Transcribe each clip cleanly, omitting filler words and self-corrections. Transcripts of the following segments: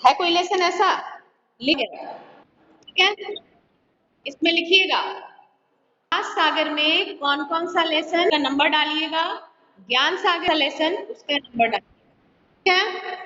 है कोई लेसन ऐसा? लिखे, ठीक है, इसमें लिखिएगा ज्ञान सागर में कौन कौन सा लेसन का नंबर डालिएगा, ज्ञान सागर का लेसन उसका नंबर डालिएगा, ठीक है।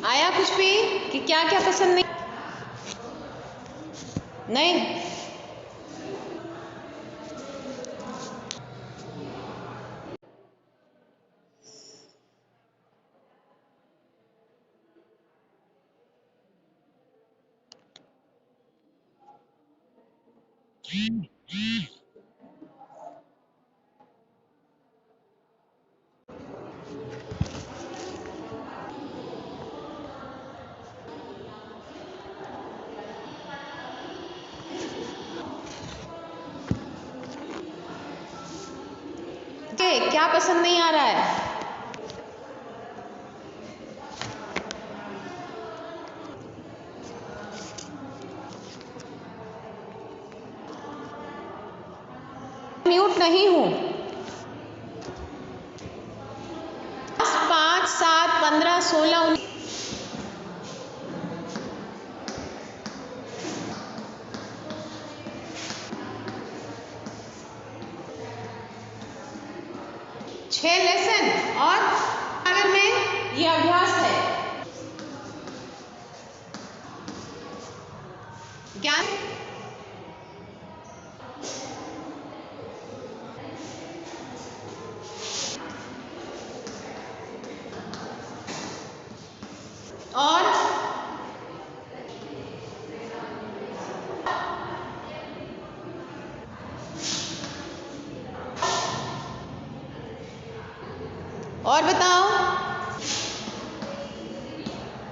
आया कुछ भी कि क्या क्या पसंद नहीं? नहीं, क्या पसंद नहीं आ रहा है? म्यूट नहीं हूं। 5, 7, 15, 16, 19 6 लेसन और सागर में ये अभ्यास है। ज्ञान और बताओ,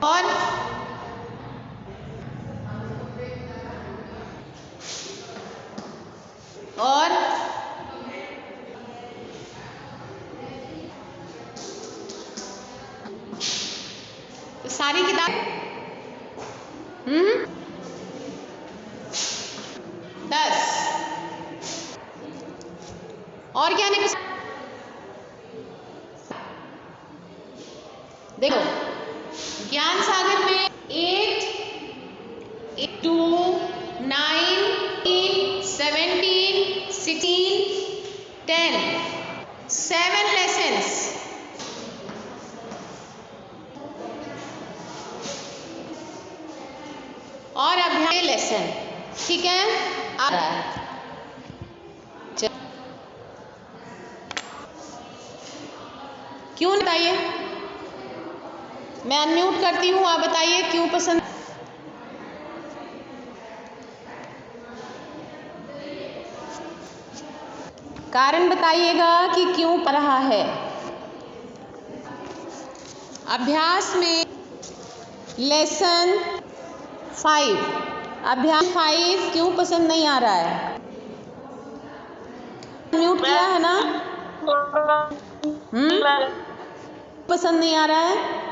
और तो सारी किताब 10 और क्या नहीं? देखो ज्ञान सागर में 8, 2, 9, 17, 16, 10, 7 लेसन्स। और अभ्यास लेसन, ठीक है, आ रहा है। क्यों बताइए? मैं अनम्यूट करती हूँ, आप बताइए क्यों पसंद? कारण बताइएगा कि क्यों पढ़ रहा है। अभ्यास में लेसन 5, अभ्यास 5 क्यों पसंद नहीं आ रहा है? म्यूट किया है ना? पसंद नहीं आ रहा है?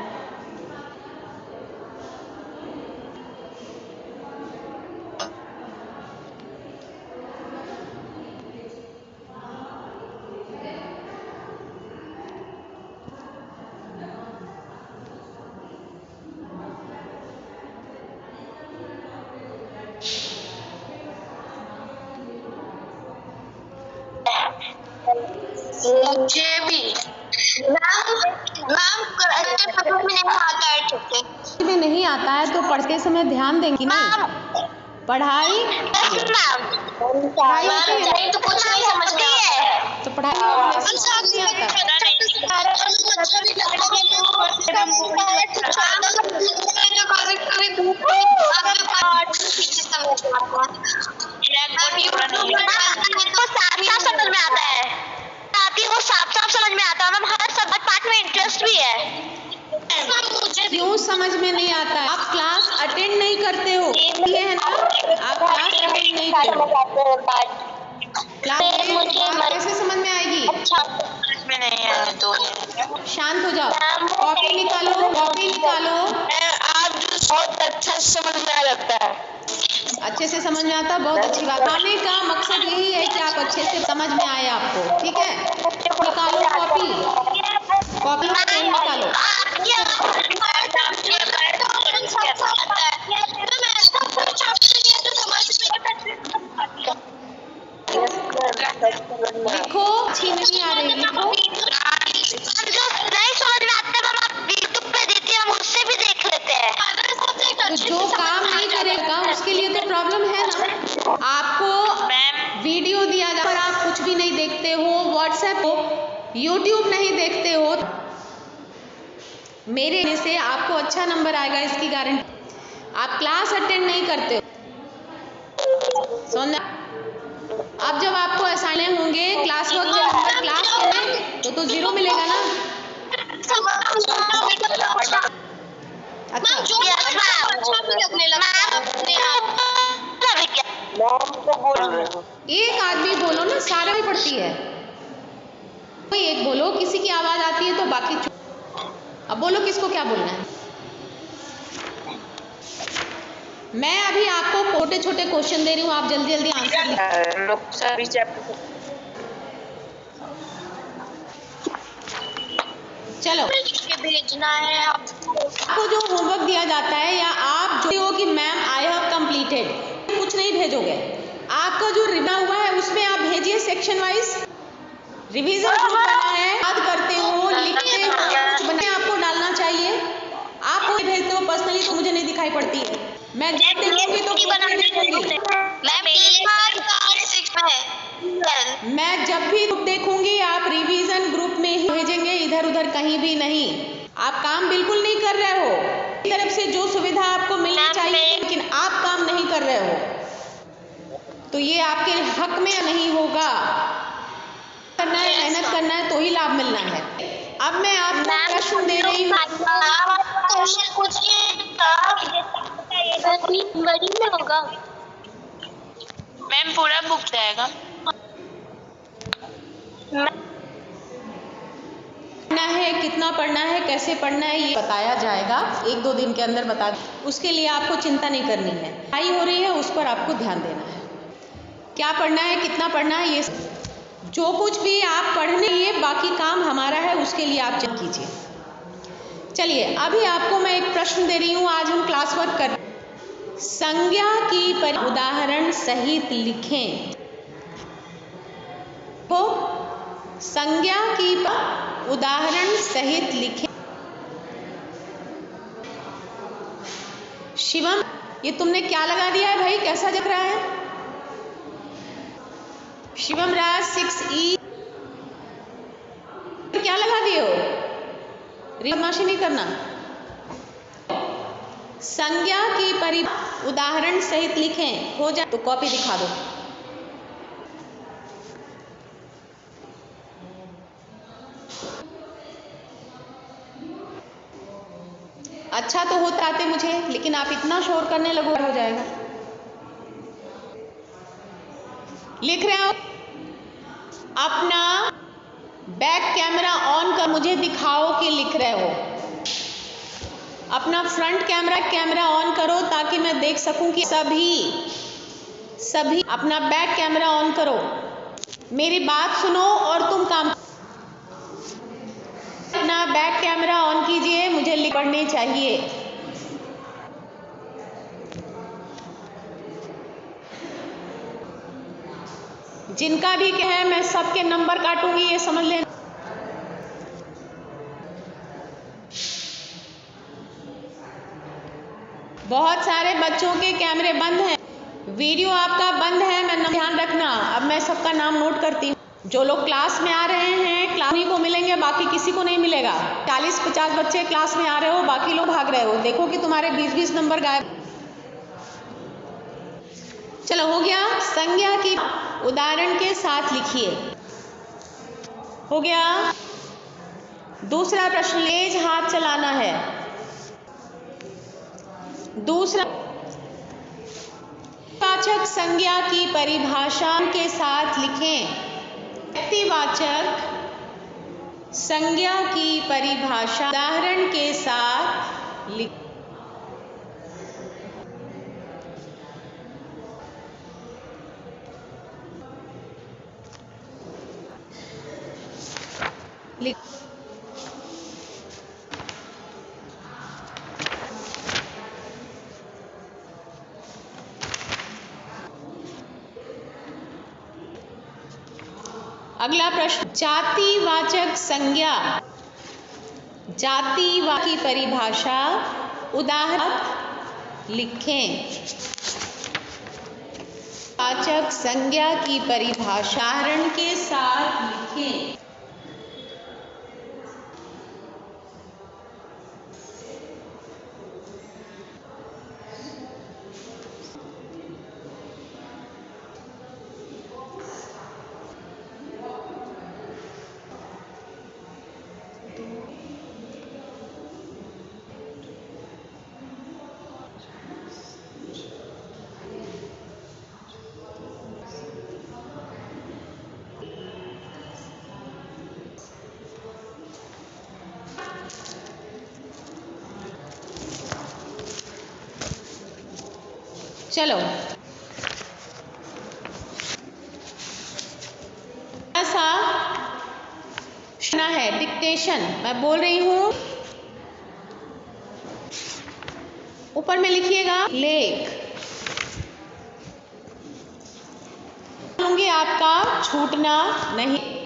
मुझे भी मैम करते समय नहीं आता है, ठीक है? में नहीं आता है तो पढ़ते समय ध्यान देंगी ना? पढ़ाई मैम तो कुछ नहीं समझ में आता है। तो पढ़ाई नहीं आता। समझ में आता है, वो साफ साफ समझ में आता है मैम। हर सब पार्ट में इंटरेस्ट भी है। क्यों समझ में नहीं आता? आप क्लास अटेंड नहीं करते हो, ये है ना, आप क्लास अटेंड नहीं करते हो। क्लास में बात कैसे समझ में आएगी? समझ में नहीं है तो शांत हो जाओ, कॉपी निकालो, कॉपी निकालो। आप बहुत अच्छा समझ में आ जाता है। अच्छे से समझ में आता, बहुत अच्छी बात। आने का मकसद यही है कि आप अच्छे से समझ में आए आपको, ठीक है। निकालो कॉपी, कॉपी और पेन निकालो। लिखो, अच्छी नहीं आ रही, लिखो। नहीं समझ में आता है आप यूट्यूब पे देती है, हम उससे भी देख लेते हैं। तो जो काम नहीं करेगा उसके लिए तो प्रॉब्लम है ना। आपको वीडियो दिया जा पर आप कुछ भी नहीं देखते हो, व्हाट्सएप हो, यूट्यूब नहीं देखते हो, मेरे से आपको अच्छा नंबर आएगा इसकी गारंटी। आप क्लास अटेंड नहीं करते हो, समझा? अब जब आपको असाइनमेंट होंगे, क्लास वर्क के नंबर क्लास के में तो 0 मिलेगा ना। अच्छा, एक आदमी बोलो ना, सारे में पड़ती है। कोई एक बोलो, किसी की आवाज आती है तो बाकी चुप। अब बोलो किसको क्या बोलना है। मैं अभी आपको छोटे छोटे क्वेश्चन दे रही हूँ, आप जल्दी जल्दी आंसर लिखो। चलो, भेजना है आपको जो होमवर्क दिया जाता है या आप जो हो कि मैम आई हैव कंप्लीटेड, कुछ नहीं भेजोगे। आपका जो रिवा हुआ है उसमें आप भेजिए सेक्शन वाइज। रिवीजन करना है, याद करते हो, लिखते हो, कुछ बने आपको डालना चाहिए। आप कोई भेजते हो पर्सनली तो मुझे नहीं दिखाई पड़ती है। मैं जब देखूंगी तो देखूंगी, मैं जब भी ग्रुप देखूंगी आप रिवीजन ग्रुप में ही भेजेंगे, इधर उधर कहीं भी नहीं। आप काम बिल्कुल नहीं कर रहे हो, तरफ से जो सुविधा आपको मिलनी चाहिए लेकिन आप काम नहीं कर रहे हो, तो ये आपके हक में नहीं होगा। करना है, मेहनत करना है तो ही लाभ मिलना है। अब मैं आपको प्रश्न दे रही हूँ, होगा मैम, पूरा बुक जाएगा। पढ़ना है, कितना पढ़ना है, कैसे पढ़ना है, ये बताया जाएगा 1-2 दिन के अंदर बता। उसके लिए आपको चिंता नहीं करनी है, पढ़ाई हो रही है उस पर आपको ध्यान देना है। क्या पढ़ना है, कितना पढ़ना है, ये जो कुछ भी आप पढ़ने, ये बाकी काम हमारा है, उसके लिए आप चेक कीजिए। चलिए, अभी आपको मैं एक प्रश्न दे रही हूँ, आज हम क्लास वर्क कर। संज्ञा की उदाहरण सहित लिखें। तो संज्ञा की उदाहरण सहित लिखें। शिवम, ये तुमने क्या लगा दिया है भाई, कैसा दिख रहा है? शिवम राज 6E क्या लगा दिए हो? बदमाशी नहीं करना। संज्ञा की उदाहरण सहित लिखें। हो जाए तो कॉपी दिखा दो। अच्छा तो होता आते मुझे, लेकिन आप इतना शोर करने लगो हो जाएगा। लिख रहे हो? अपना बैक कैमरा ऑन कर मुझे दिखाओ कि लिख रहे हो। अपना फ्रंट कैमरा ऑन करो ताकि मैं देख सकूं कि सभी अपना बैक कैमरा ऑन करो। मेरी बात सुनो और तुम काम। अपना बैक कैमरा ऑन कीजिए, मुझे पढ़नी चाहिए। जिनका भी क्या है मैं सबके नंबर काटूंगी, ये समझ लेना। बहुत सारे बच्चों के कैमरे बंद हैं, वीडियो आपका बंद है, मैं ध्यान रखना। अब मैं सबका नाम नोट करती हूँ। जो लोग क्लास में आ रहे हैं क्लास को मिलेंगे, बाकी किसी को नहीं मिलेगा। 40-50 बच्चे क्लास में आ रहे हो, बाकी लोग भाग रहे हो। देखो कि तुम्हारे 20-20 नंबर गायब। चलो हो गया। संज्ञा की उदाहरण के साथ लिखिए। हो गया। दूसरा प्रश्न, तेज हाथ चलाना है। दूसरा, वाचक संज्ञा की परिभाषा के साथ लिखें। व्यक्तिवाचक संज्ञा की परिभाषा उदाहरण के साथ लिखें। अगला प्रश्न, जातिवाचक संज्ञा, जातिवाचक की परिभाषा उदाहरण लिखें। वाचक संज्ञा की परिभाषा उदाहरण के साथ लिखें। चलो, ऐसा है डिक्टेशन। मैं बोल रही हूं, ऊपर में लिखिएगा लेख। लूंगी, आपका छूटना नहीं।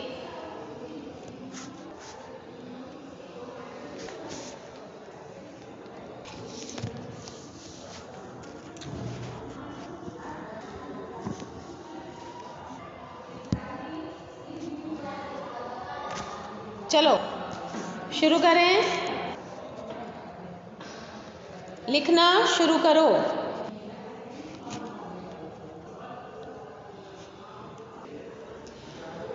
चलो शुरू करें, लिखना शुरू करो।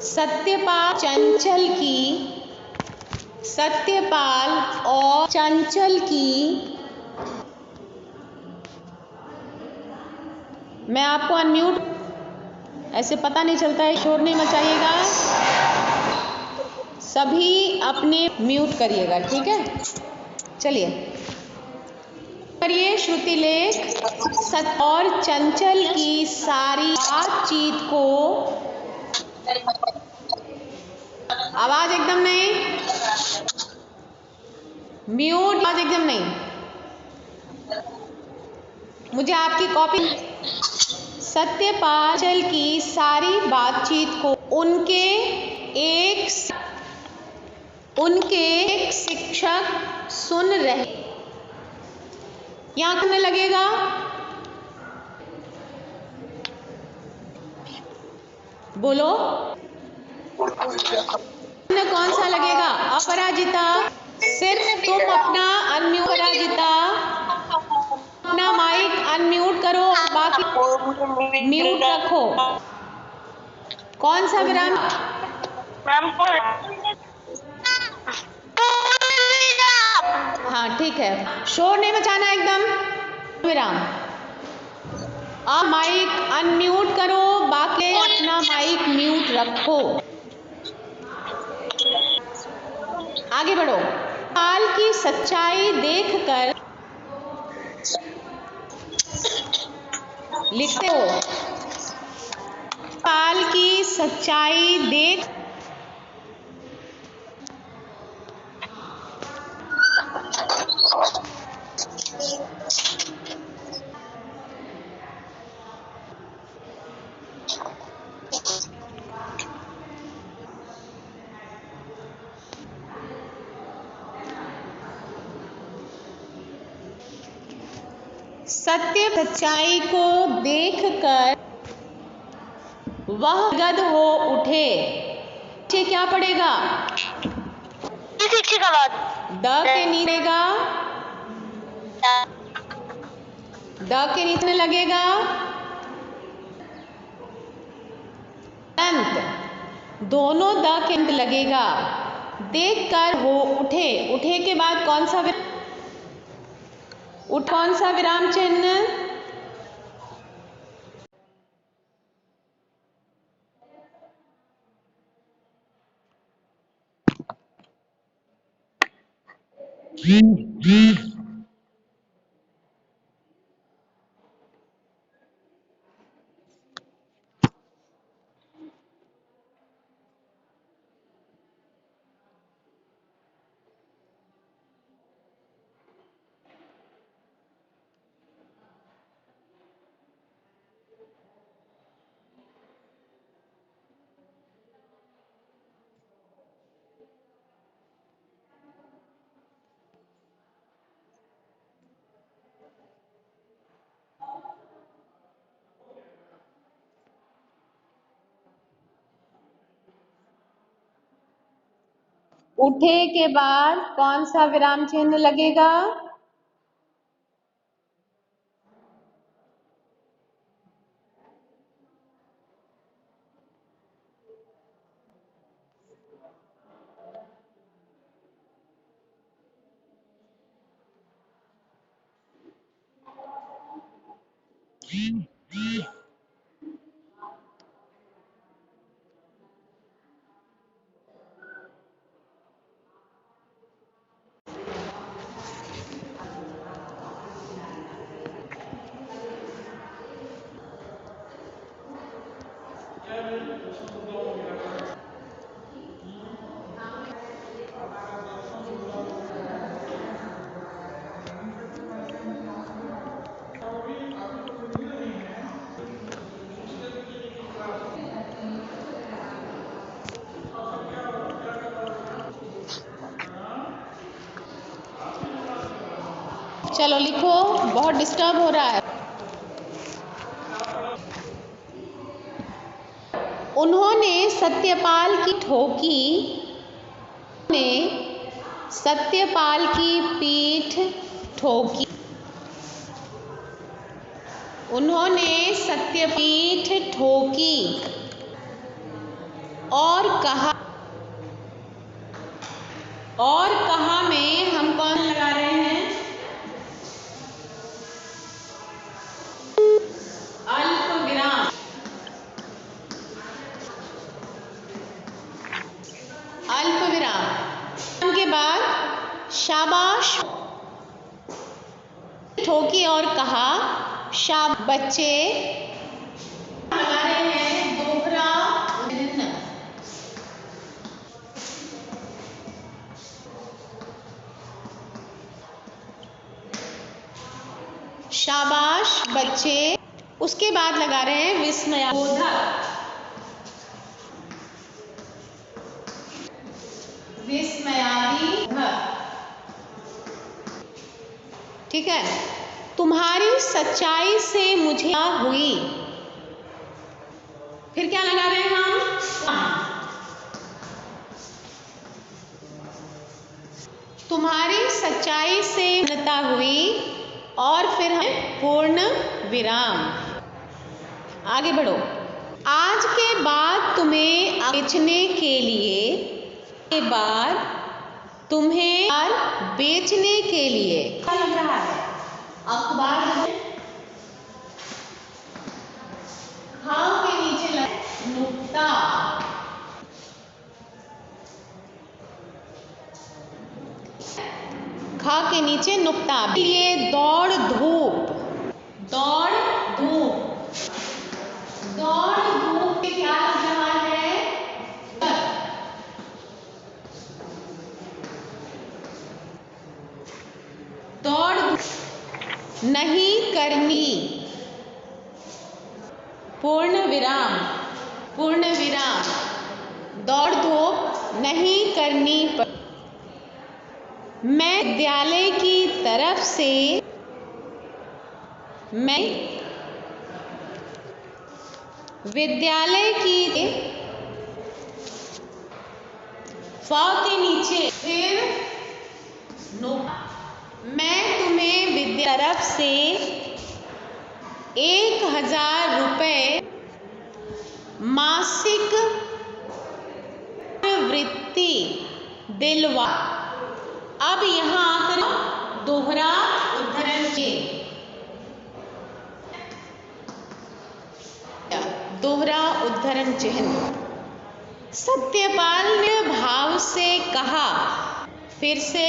सत्यपाल चंचल की, सत्यपाल और चंचल की, मैं आपको अनम्यूट, ऐसे पता नहीं चलता है, शोर नहीं मचाइएगा, सभी अपने म्यूट करिएगा, ठीक है। चलिए करिए श्रुति लेख। सत्य और चंचल की सारी बातचीत को, आवाज एकदम नहीं, म्यूट, आवाज एकदम नहीं, मुझे आपकी कॉपी। सत्यपाल चंचल की सारी बातचीत को उनके एक शिक्षक सुन रहे। यहां करने लगेगा, बोलो कौन सा लगेगा? अपराजिता, सिर्फ तुम अपना अनम्यूट, अपराजिता अपना माइक अनम्यूट करो और बाकी म्यूट रखो। कौन सा विराम? हाँ ठीक है, शोर नहीं मचाना, एकदम विराम। आप माइक अनम्यूट करो, बाकी अपना माइक म्यूट रखो। आगे बढ़ो। पाल की सच्चाई देखकर लिखते हो। पाल की सच्चाई देख, सत्य सच्चाई को देखकर वह गद हो उठे। नीचे क्या पड़ेगा? शिक्षिका बाद द के नीचे द के नीचे लगेगा अंत, दोनों द के अंत लगेगा। देखकर हो उठे, उठे के बाद कौन सा विराम चिन्ह? उठे के बाद कौन सा विराम चिन्ह लगेगा? चलो लिखो, बहुत डिस्टर्ब हो रहा है। उन्होंने सत्यपाल की ठोकी, ने सत्यपाल की पीठ ठोकी। उन्होंने सत्यपीठ ठोकी और कहा में हम कौन लगा रहे हैं? अल्प विराम। अल्प विराम के बाद शाबाश ठोकी और कहा शाबाश बच्चे, लगा रहे हैं दोहरा चिन्ह। शाबाश बच्चे, उसके बाद लगा रहे हैं विस्मयाबोधक। ठीक है। तुम्हारी सच्चाई से मुझे हुई, फिर क्या लगा रहे हैं हम? तुम्हारी सच्चाई से प्रसन्नता हुई और फिर है पूर्ण विराम। आगे बढ़ो। आज के बाद तुम्हें बेचने के लिए, बेचने के लिए क्या लग रहा है? अखबार खाओ के नीचे लग नुक्ता। खा के नीचे नुक्ता। लिए दौड़ धूप, दौड़ धूप, दौड़ धूप पे क्या लग रहा है? दौड़ नहीं करनी, पूर्ण विराम, पूर्ण विराम। दौड़ धूप नहीं करनी। मैं विद्यालय की तरफ से मैं विद्यालय की फ के नीचे फिर नो, मैं तुम्हें विद्या तरफ से 1000 रुपये मासिक वृत्ति दिलवा। अब यहाँ आकर दोहरा उद्धरण चिन्ह, दोहरा उद्धरण चिन्ह। सत्यपाल ने भाव से कहा, फिर से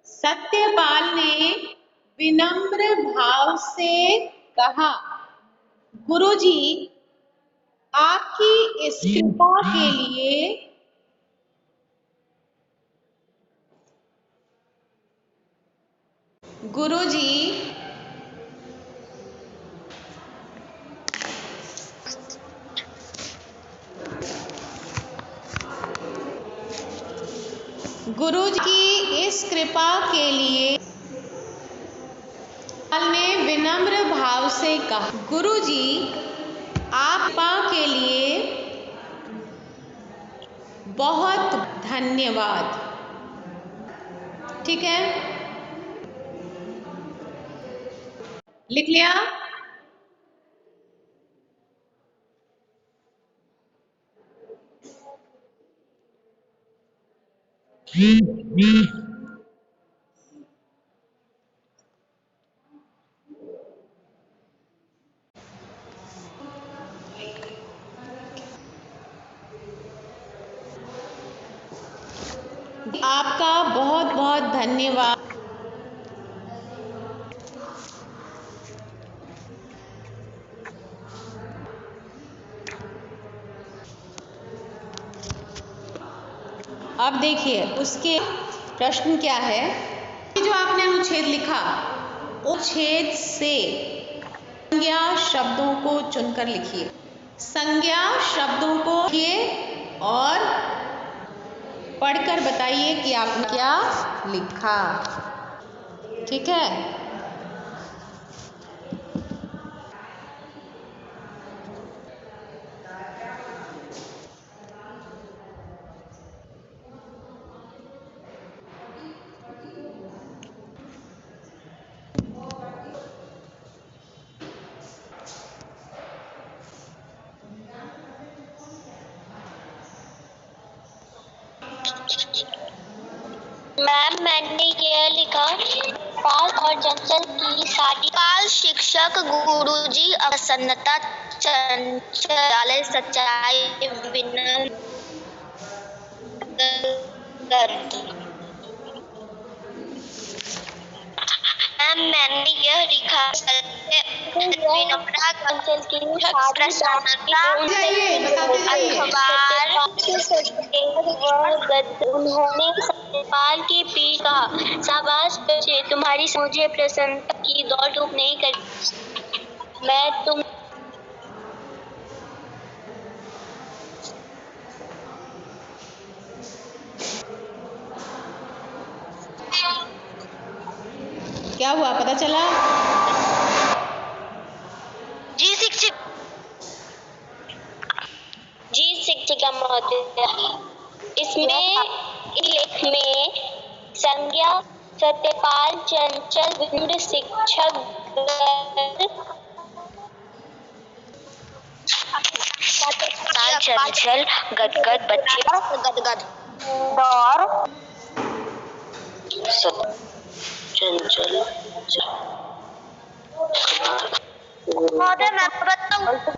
सत्यपाल ने विनम्र भाव से कहा, गुरुजी आपकी इस कृपा के लिए गुरुजी गुरुजी की इस कृपा के लिए ने विनम्र भाव से कहा, गुरुजी आपा के लिए बहुत धन्यवाद। ठीक है, लिख लिया। आपका बहुत बहुत धन्यवाद। अब देखिए उसके प्रश्न क्या है। जो आपने अनुच्छेद लिखा, अनुच्छेद से संज्ञा शब्दों को चुनकर लिखिए। संज्ञा शब्दों को लिखिए और पढ़कर बताइए कि आपने क्या लिखा। ठीक है, मैम मैंने यह लिखा, पाल और चंचल की शादी। पाल शिक्षक, गुरुजी प्रसन्नता, चंचल सच्चाई, विनम्र। मैम मैंने यह लिखा, विनम्रता, चंचल की प्रसन्नता, अखबार। उन्होंने सत्यपाल की पीठ कहा, शाबाश बच्चे, तुम्हारी मुझे प्रसन्नता की दौड़ धूप नहीं कर। मैं तुम क्या हुआ पता चला? जी शिक्षक, जी शिक्षिका महोदय, इसमें लेख में संज्ञा सत्यपाल, चंचल, विनम्र, शिक्षक, चंचल, गदगद बच्चे, गदगद दौर, चंचल। महोदय मैं बताऊं?